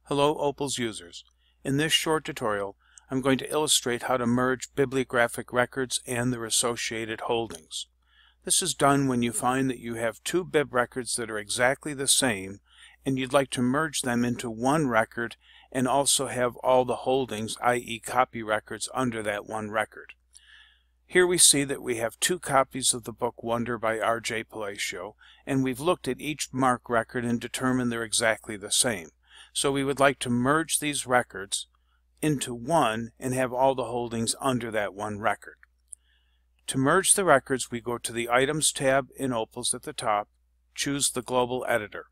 Hello Opals users. In this short tutorial I'm going to illustrate how to merge bibliographic records and their associated holdings. This is done when you find that you have two bib records that are exactly the same and you'd like to merge them into one record and also have all the holdings, i.e. copy records, under that one record. Here we see that we have two copies of the book Wonder by R.J. Palacio, and we've looked at each MARC record and determined they're exactly the same. So we would like to merge these records into one and have all the holdings under that one record. To merge the records, we go to the Items tab in Opals at the top, choose the Global Editor.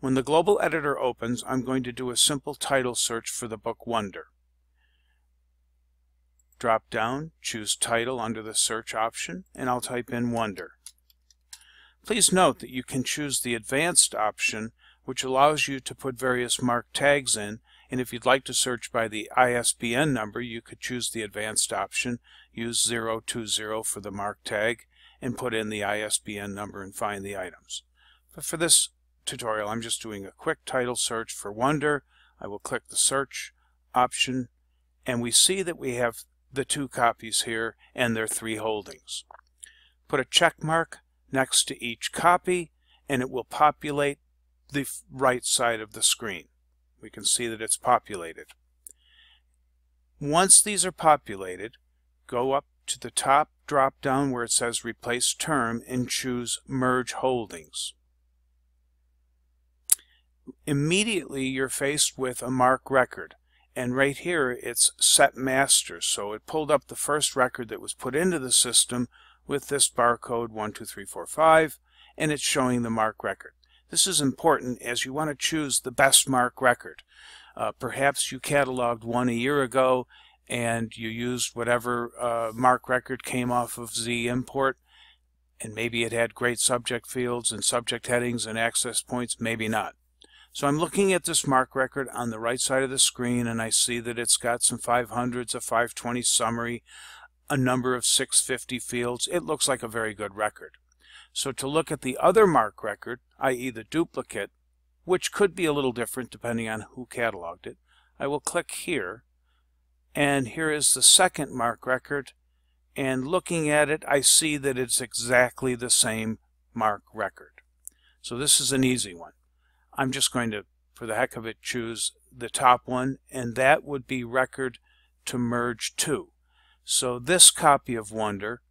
When the Global Editor opens, I'm going to do a simple title search for the book Wonder. Drop down, choose Title under the Search option, and I'll type in Wonder. Please note that you can choose the Advanced option, which allows you to put various MARC tags in, and if you'd like to search by the ISBN number, you could choose the Advanced option, use 020 for the MARC tag, and put in the ISBN number and find the items. But for this tutorial, I'm just doing a quick title search for Wonder. I will click the Search option, and we see that we have the two copies here and their three holdings. Put a check mark next to each copy, and it will populate the right side of the screen. We can see that it's populated. Once these are populated, go up to the top drop down where it says Replace Term and choose Merge Holdings. Immediately you're faced with a MARC record, and right here it's Set Master, so it pulled up the first record that was put into the system with this barcode 12345, and it's showing the MARC record. This is important as you want to choose the best MARC record. Perhaps you cataloged one a year ago and you used whatever MARC record came off of Z import, and maybe it had great subject fields and subject headings and access points, maybe not. So I'm looking at this MARC record on the right side of the screen, and I see that it's got some 500s, a 520 summary, a number of 650 fields. It looks like a very good record. So to look at the other MARC record, i.e. the duplicate, which could be a little different depending on who cataloged it, I will click here, and here is the second MARC record, and looking at it I see that it's exactly the same MARC record. So this is an easy one. I'm just going to, for the heck of it, choose the top one, and that would be record to merge to. So this copy of Wonder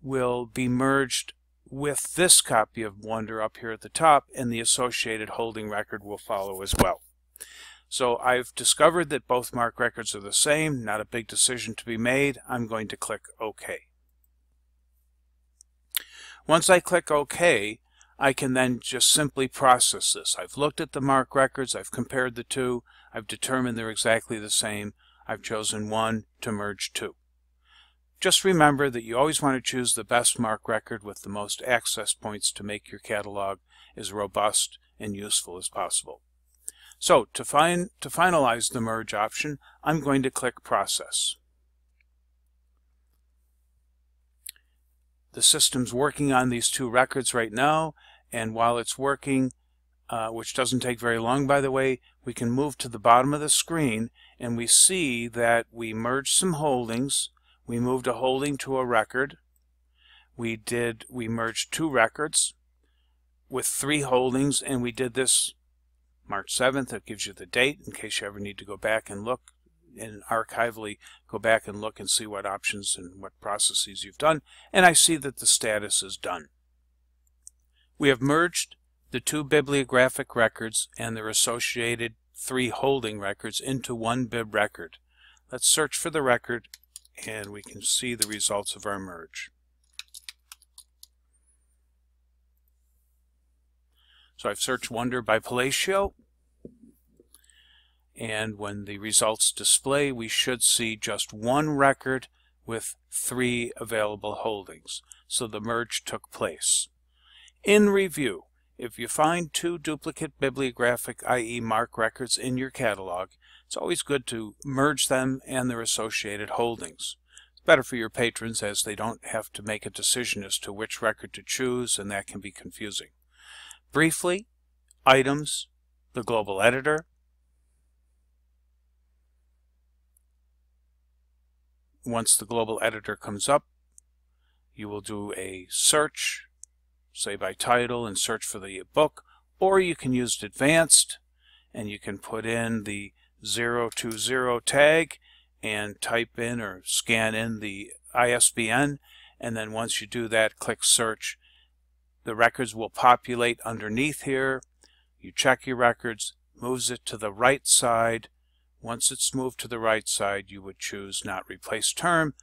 will be merged with this copy of Wonder up here at the top, and the associated holding record will follow as well. So I've discovered that both MARC records are the same, not a big decision to be made. I'm going to click OK. Once I click OK, I can then just simply process this. I've looked at the MARC records, I've compared the two, I've determined they're exactly the same, I've chosen one to merge to. Just remember that you always want to choose the best MARC record with the most access points to make your catalog as robust and useful as possible. So to finalize the merge option, I'm going to click Process. The system's working on these two records right now, and while it's working, which doesn't take very long by the way, we can move to the bottom of the screen and we see that we merged some holdings. We moved a holding to a record. We merged two records with three holdings, and we did this March 7th. It gives you the date in case you ever need to go back and look and archivally go back and look and see what options and what processes you've done, and I see that the status is done. We have merged the two bibliographic records and their associated three holding records into one bib record. Let's search for the record and we can see the results of our merge. So I've searched Wonder by Palacio, and when the results display, we should see just one record with three available holdings. So the merge took place. In review, if you find two duplicate bibliographic, i.e. MARC records in your catalog, it's always good to merge them and their associated holdings. It's better for your patrons as they don't have to make a decision as to which record to choose, and that can be confusing. Briefly, items the global editor. Once the global editor comes up, you will do a search, say by title, and search for the book, or you can use advanced and you can put in the 020 tag and type in or scan in the ISBN, and then once you do that, click search. The records will populate underneath here. You check your records, moves it to the right side. Once it's moved to the right side, you would choose not replace term,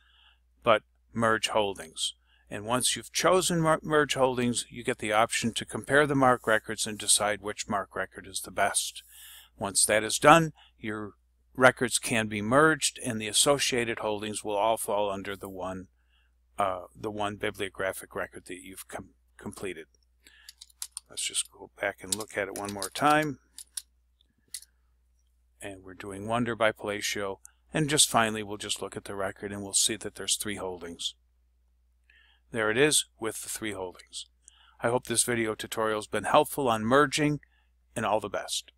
but merge holdings. And once you've chosen merge holdings, you get the option to compare the MARC records and decide which MARC record is the best. Once that is done, your records can be merged, and the associated holdings will all fall under the one bibliographic record that you've completed. Let's just go back and look at it one more time. And we're doing Wonder by Palacio. And just finally, we'll just look at the record and we'll see that there's 3 holdings. There it is with the 3 holdings. I hope this video tutorial has been helpful on merging, and all the best.